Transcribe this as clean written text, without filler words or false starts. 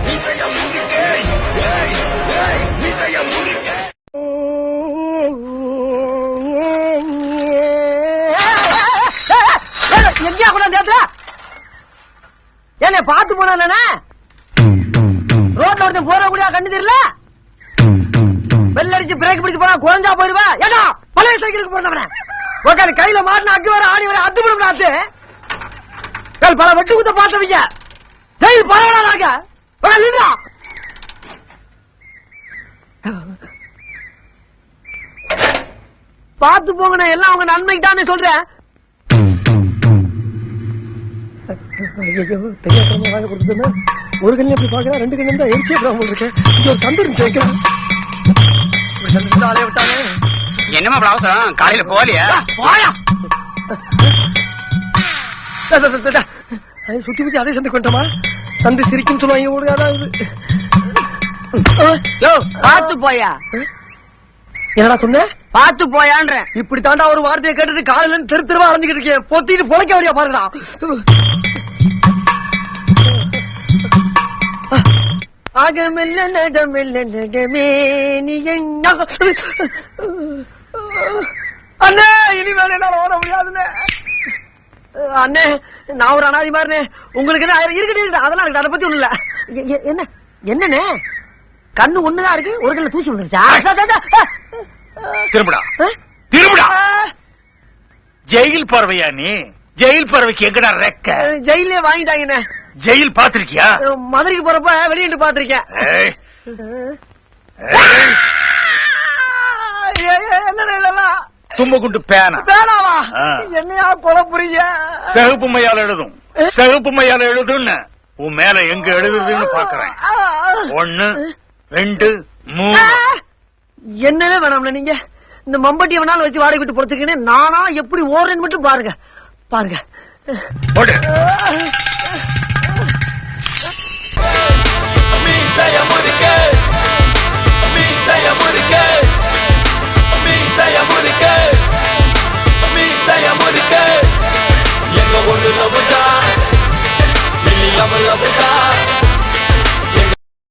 எங்கயா கூட நேரத்துல என்ன பாத்து போனா ரோட்ல ஒருத்தன் போற கூட கண்டு தெரியல. பெல் அடிச்சு பிரேக் பிடிச்சு போனா குறைஞ்சா போயிருவா. ஏடா பழைய சைக்கிளுக்கு போறவன உட்காந்து கையில மாட்டின அக்கு வர ஆணி வர அத்து விடும் நாத்து பல வெட்டு குத்த பார்த்தவங்க ஜெயில் பரவாயில்ல. பாத்து போங்கண்ணே, எல்லாம் உங்க நன்மைக்கு தானே சொல்றேன். ஒரு கண்ணு எப்படி பாக்குறா, ரெண்டு கண்ணு தான் எரிச்சே இருக்கேன். ஒரு தந்தூரம் சேர்க்கிறேன். என்னமா அவசரம், காலையில போலியா? சுத்தி சுத்தி அதே சந்தை கொண்டமா சந்தை சிரிக்கும் சொல்லுவாங்க. பாத்து போயா, என்னடா சொன்ன? பாத்து போயான்ற இப்படி தாண்டா ஒரு வார்த்தையை கேட்டது காலையில தெரு தெருவா அரைஞ்சுக்கிட்டு இருக்கேன். பொத்திட்டு பொழைக்க வழியா பாருடா. ஆகமில்ல நடமில்ல நடமே நீ அண்ணே, இனிமேல் என்னால ஓட முடியாதுண்ணே. அண்ணே, நான் ஒரு அனாதி மாதிரினே. உங்களுக்கு என்ன இருக்கட்டும், அதெல்லாம் இருக்கு, அதை பத்தி ஒண்ணு இல்ல. என்ன என்னண்ணே, கண்ணு ஒண்ணுதான் இருக்கு, ஒரு கண்ணு தூசி வந்துருச்சா? திரும்புடா திரும்புடா. ஜெயில் பறவையா நீ? ஜெயில் பறவைக்கு எங்கடா ரெக்க? ஜெயிலே வாங்கிட்டாங்கண்ணே. ஜெயில் பாத்திருக்கியா? மதுரைக்கு போறப்ப வெளியிட்டு பாத்திருக்கேன். என்ன தும்பகுண்டு பேனா பேனாவா? என்னையா குழப்புறீங்க? சிகப்பு மையால எழுதும், சிகப்பு மையால எழுதுன்னு உன் மேல எங்க எழுதுறதுன்னு பாக்குறேன். 1 2 3. என்னவே வேணாம்ல நீங்க. இந்த மம்பட்டியை வேணாலும் வச்சு வாடகை விட்டு பொறுத்துக்கின்னு நானா எப்படி ஓடுறேன்னு மட்டும் பாருங்க பாருங்க.